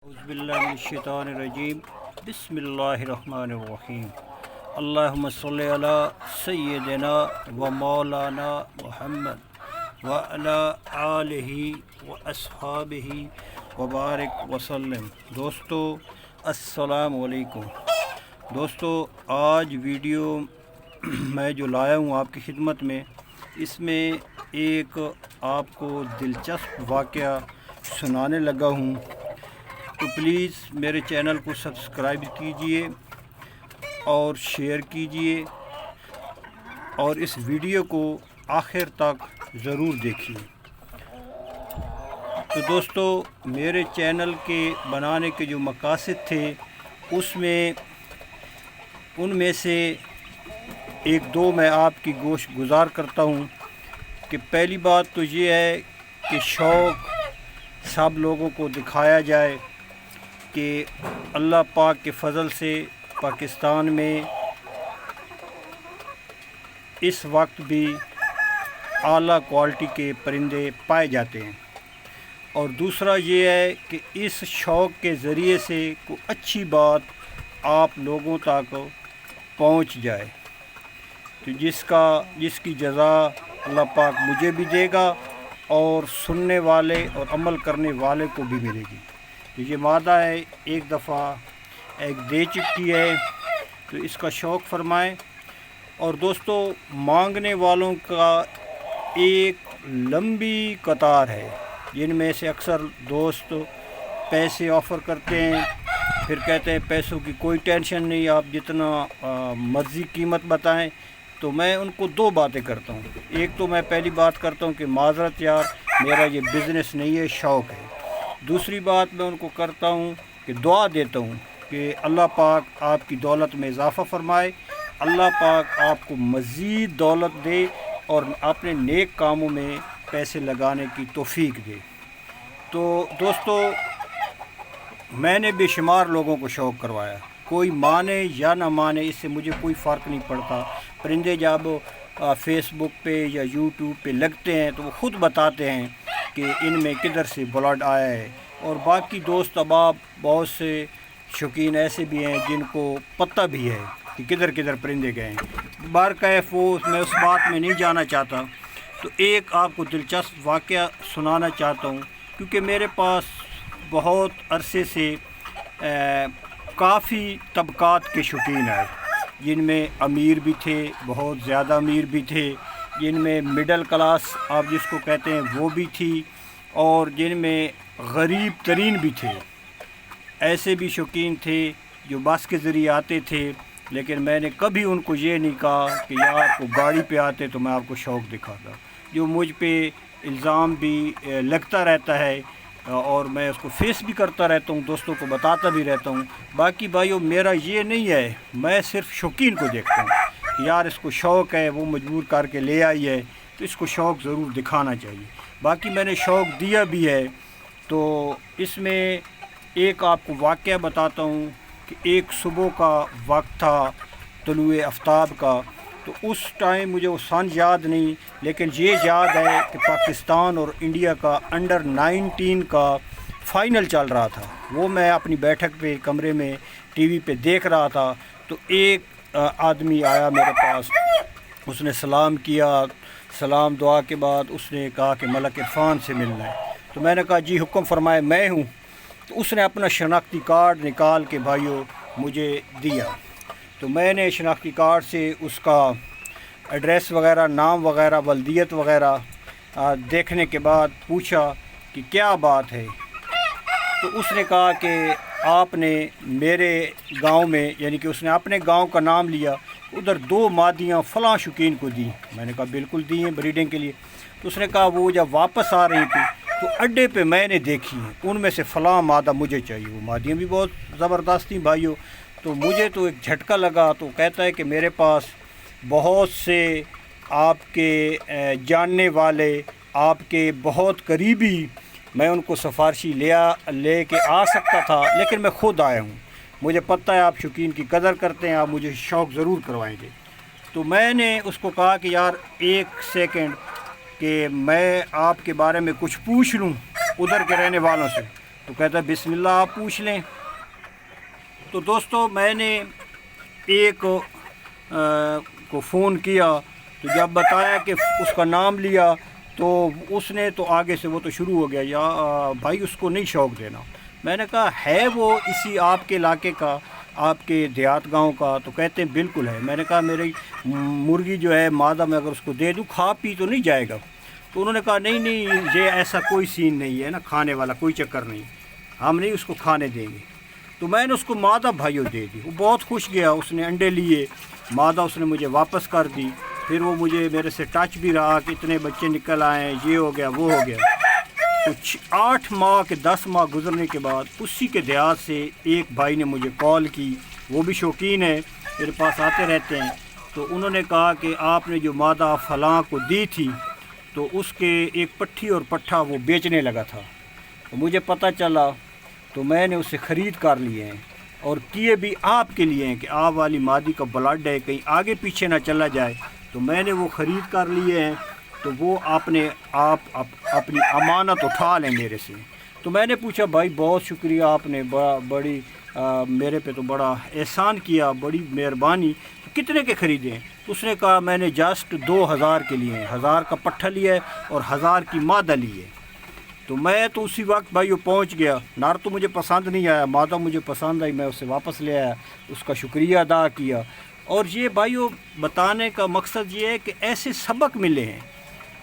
औज़ुबिल्लाहिमिनश्शैतानिर्रजीम बिस्मिल्लाहिर्रहमानिर्रहीम अल्लाहुम्मा सल्लि अला सय्यिदिना व मौलाना मुहम्मद व अला आलिहि व अस्हाबिहि व बारिक वसल्लम। दोस्तों अस्सलामु अलैकुम। दोस्तों आज वीडियो मैं जो लाया हूँ आपकी खिदमत में, इसमें एक आपको दिलचस्प वाक़या सुनाने लगा हूँ, तो प्लीज़ मेरे चैनल को सब्सक्राइब कीजिए और शेयर कीजिए और इस वीडियो को आखिर तक ज़रूर देखिए। तो दोस्तों मेरे चैनल के बनाने के जो मकासद थे उनमें से एक दो मैं आपकी गोश गुजार करता हूँ कि पहली बात तो ये है कि शौक़ सब लोगों को दिखाया जाए कि अल्लाह पाक के फ़ज़ल से पाकिस्तान में इस वक्त भी आला क्वालिटी के परिंदे पाए जाते हैं। और दूसरा ये है कि इस शौक़ के ज़रिए से कोई अच्छी बात आप लोगों तक पहुंच जाए, तो जिसकी जज़ा अल्लाह पाक मुझे भी देगा और सुनने वाले और अमल करने वाले को भी मिलेगी। तो ये मादा है, एक दफ़ा एक दे चुकी है, तो इसका शौक़ फरमाएं। और दोस्तों मांगने वालों का एक लंबी कतार है, जिनमें से अक्सर दोस्त पैसे ऑफ़र करते हैं, फिर कहते हैं पैसों की कोई टेंशन नहीं, आप जितना मर्ज़ी कीमत बताएं। तो मैं उनको दो बातें करता हूँ। एक तो मैं पहली बात करता हूँ कि माज़रत यार, मेरा ये बिज़नेस नहीं है, शौक़ है। दूसरी बात मैं उनको करता हूँ कि दुआ देता हूँ कि अल्लाह पाक आपकी दौलत में इजाफ़ा फ़रमाए, अल्लाह पाक आपको मज़ीद दौलत दे और अपने नेक कामों में पैसे लगाने की तौफ़ीक दे। तो दोस्तों मैंने बेशुमार लोगों को शौक़ करवाया, कोई माने या ना माने इससे मुझे कोई फ़र्क नहीं पड़ता। परिंदे जब फेसबुक पे या यूट्यूब पे लगते हैं तो वो ख़ुद बताते हैं कि इनमें किधर से ब्लड आया है। और बाकी दोस्त अहबाब बहुत से शौकीन ऐसे भी हैं जिनको पता भी है कि किधर किधर परिंदे गए हैं। बारकैफ वो मैं उस बात में नहीं जाना चाहता। तो एक आपको दिलचस्प वाक़या सुनाना चाहता हूँ, क्योंकि मेरे पास बहुत अरसे से काफ़ी तबक़ात के शौकीन आए, जिनमें अमीर भी थे, बहुत ज़्यादा अमीर भी थे, जिनमें मिडल क्लास आप जिसको कहते हैं वो भी थी, और जिनमें गरीब तरीन भी थे। ऐसे भी शौकीन थे जो बस के ज़रिए आते थे, लेकिन मैंने कभी उनको ये नहीं कहा कि यार आपको गाड़ी पे आते तो मैं आपको शौक़ दिखाता। जो मुझ पे इल्ज़ाम भी लगता रहता है और मैं उसको फेस भी करता रहता हूँ, दोस्तों को बताता भी रहता हूँ। बाकी भाइयों मेरा ये नहीं है, मैं सिर्फ़ शौकीन को देखता हूँ, यार इसको शौक़ है, वो मजबूर करके ले आई है तो इसको शौक़ ज़रूर दिखाना चाहिए। बाकी मैंने शौक़ दिया भी है। तो इसमें एक आपको वाक़या बताता हूँ कि एक सुबह का वक्त था, तुलुए आफ्ताब का। तो उस टाइम मुझे वो सन याद नहीं, लेकिन ये याद है कि पाकिस्तान और इंडिया का अंडर 19 का फ़ाइनल चल रहा था। वो मैं अपनी बैठक पे कमरे में टीवी पे देख रहा था। तो एक आदमी आया मेरे पास, उसने सलाम किया, सलाम दुआ के बाद उसने कहा कि मलक इरफान से मिलना है। तो मैंने कहा जी हुक्म फरमाए, मैं हूँ। तो उसने अपना शनाख्ती कार्ड निकाल के भाइयों मुझे दिया। तो मैंने शनाख्ती कार्ड से उसका एड्रेस वगैरह, नाम वगैरह, वल्दियत वगैरह देखने के बाद पूछा कि क्या बात है। तो उसने कहा कि आपने मेरे गांव में, यानी कि उसने अपने गांव का नाम लिया, उधर 2 मादियाँ फ़लाँ शौकीन को दी। मैंने कहा बिल्कुल दी हैं ब्रीडिंग के लिए। तो उसने कहा वो जब वापस आ रही थी तो अड्डे पे मैंने देखी हैं, उनमें से फ़लाँ मादा मुझे चाहिए। वो मादियाँ भी बहुत ज़बरदस्त थी भाइयों। तो मुझे तो एक झटका लगा। तो कहता है कि मेरे पास बहुत से आपके जानने वाले, आपके बहुत करीबी, मैं उनको सिफारशी ले के आ सकता था, लेकिन मैं ख़ुद आया हूँ। मुझे पता है आप शौकीन की कदर करते हैं, आप मुझे शौक़ ज़रूर करवाएंगे। तो मैंने उसको कहा कि यार एक सेकंड कि मैं आपके बारे में कुछ पूछ लूँ उधर के रहने वालों से। تو کہتا ہے بسم اللہ آپ پوچھ لیں۔ تو دوستو میں نے ایک کو فون کیا، تو جب بتایا کہ اس کا نام لیا تو اس نے تو آگے سے وہ تو شروع ہو گیا، یا بھائی اس کو نہیں شوق دینا۔ میں نے کہا ہے وہ اسی آپ کے علاقے کا، آپ کے دیہات گاؤں کا؟ تو کہتے ہیں بالکل ہے۔ میں نے کہا میری مرغی جو ہے مادہ میں اگر اس کو دے دوں کھا پی تو نہیں جائے گا؟ تو انہوں نے کہا نہیں نہیں، یہ ایسا کوئی سین نہیں ہے نا، کھانے والا کوئی چکر نہیں، ہم نہیں اس کو کھانے دیں گے۔ تو میں نے اس کو مادہ بھائیوں دے دی، وہ بہت خوش گیا، اس نے انڈے لیے، مادہ اس نے مجھے واپس کر دی۔ پھر وہ مجھے میرے سے ٹچ بھی رہا کہ اتنے بچے نکل آئے ہیں، یہ ہو گیا وہ ہو گیا۔ کچھ 8 ماہ کے 10 ماہ گزرنے کے بعد اسی کے دیہات سے ایک بھائی نے مجھے کال کی، وہ بھی شوقین ہے، میرے پاس آتے رہتے ہیں۔ تو انہوں نے کہا کہ آپ نے جو مادہ فلاں کو دی تھی تو اس کے ایک پٹھی اور پٹھا وہ بیچنے لگا تھا۔ تو مجھے پتہ چلا تو میں نے اسے خرید کر لیے ہیں، اور کیے بھی آپ کے لیے ہیں کہ آپ والی مادی کا بلڈ ہے، کہیں آگے پیچھے نہ چلا جائے، تو میں نے وہ خرید کر لیے ہیں۔ تو وہ آپ اپنی امانت اٹھا لیں میرے سے۔ تو میں نے پوچھا بھائی بہت شکریہ، آپ نے بڑی میرے پہ تو بڑا احسان کیا، بڑی مہربانی، تو کتنے کے خریدے ہیں؟ تو اس نے کہا میں نے جسٹ 2000 کے لیے ہیں، 1000 کا پٹھا لیا ہے اور 1000 کی مادہ لی ہے۔ تو میں تو اسی وقت بھائی وہ پہنچ گیا، نار تو مجھے پسند نہیں آیا، مادہ مجھے پسند آئی، میں اسے واپس لے آیا، اس کا شکریہ ادا کیا۔ اور یہ بھائیو بتانے کا مقصد یہ ہے کہ ایسے سبق ملے ہیں،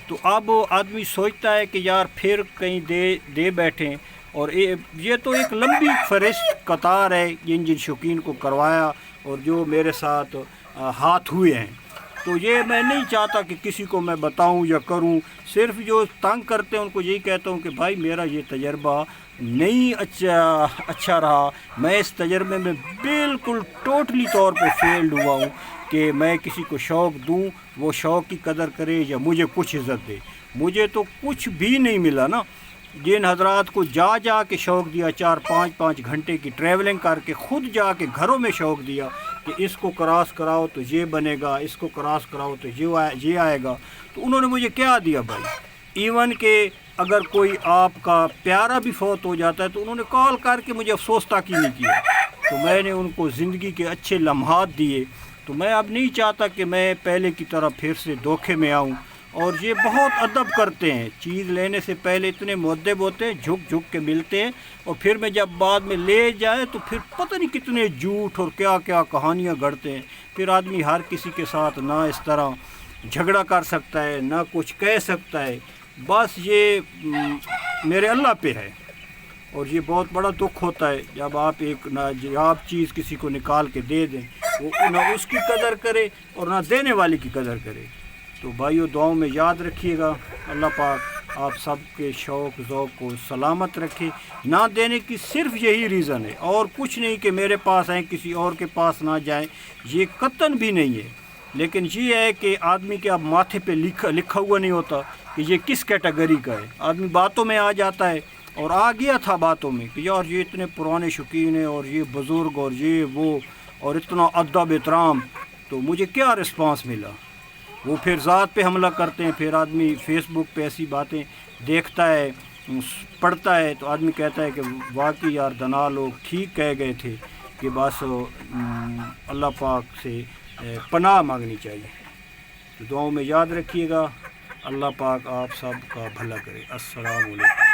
تو اب آدمی سوچتا ہے کہ یار پھر کہیں دے بیٹھیں، اور یہ تو ایک لمبی فہرست قطار ہے جن شوقین کو کروایا اور جو میرے ساتھ ہاتھ ہوئے ہیں۔ تو یہ میں نہیں چاہتا کہ کسی کو میں بتاؤں یا کروں، صرف جو تنگ کرتے ہیں ان کو یہی کہتا ہوں کہ بھائی میرا یہ تجربہ نہیں اچھا رہا، میں اس تجربے میں بالکل ٹوٹلی طور پہ فیلڈ ہوا ہوں کہ میں کسی کو شوق دوں، وہ شوق کی قدر کرے یا مجھے کچھ عزت دے۔ مجھے تو کچھ بھی نہیں ملا نا، جن حضرات کو جا کے شوق دیا، 4-5 گھنٹے کی ٹریولنگ کر کے خود جا کے گھروں میں شوق دیا کہ اس کو کراس کراؤ تو یہ بنے گا، اس کو کراس کراؤ تو یہ آئے گا، تو انہوں نے مجھے کیا دیا بھائی؟ ایون کہ اگر کوئی آپ کا پیارا بھی فوت ہو جاتا ہے تو انہوں نے کال کر کے مجھے افسوس تک ہی نہیں کیا، تو میں نے ان کو زندگی کے اچھے لمحات دیے۔ تو میں اب نہیں چاہتا کہ میں پہلے کی طرح پھر سے دھوکے میں آؤں، اور یہ بہت ادب کرتے ہیں، چیز لینے سے پہلے اتنے مؤدب ہوتے ہیں، جھک کے ملتے ہیں، اور پھر میں جب بعد میں لے جائے تو پھر پتہ نہیں کتنے جھوٹ اور کیا کہانیاں گڑھتے ہیں۔ پھر آدمی ہر کسی کے ساتھ نہ اس طرح جھگڑا کر سکتا ہے، نہ کچھ کہہ سکتا ہے، بس یہ میرے اللہ پہ ہے۔ اور یہ بہت بڑا دکھ ہوتا ہے جب آپ ایک نایاب چیز کسی کو نکال کے دے دیں، وہ نہ اس کی قدر کرے اور نہ دینے والی کی قدر کرے۔ تو بھائیو دعاؤں میں یاد رکھیے گا، اللہ پاک آپ سب کے شوق ذوق کو سلامت رکھے۔ نہ دینے کی صرف یہی ریزن ہے، اور کچھ نہیں کہ میرے پاس آئیں کسی اور کے پاس نہ جائیں، یہ قطعاً بھی نہیں ہے۔ لیکن یہ ہے کہ آدمی کے اب ماتھے پہ لکھا ہوا نہیں ہوتا کہ یہ کس کیٹیگری کا ہے، آدمی باتوں میں آ جاتا ہے، اور آ گیا تھا باتوں میں کہ یار یہ اتنے پرانے شوقین ہیں اور یہ بزرگ اور یہ وہ اور اتنا ادب احترام، تو مجھے کیا رسپانس ملا؟ وہ پھر ذات پہ حملہ کرتے ہیں، پھر آدمی فیس بک پہ ایسی باتیں دیکھتا ہے پڑھتا ہے تو آدمی کہتا ہے کہ واقعی یار دنا لوگ ٹھیک کہہ گئے تھے کہ بس اللہ پاک سے پناہ مانگنی چاہیے۔ تو دعاؤں میں یاد رکھیے گا، اللہ پاک آپ سب کا بھلا کرے۔ السلام علیکم۔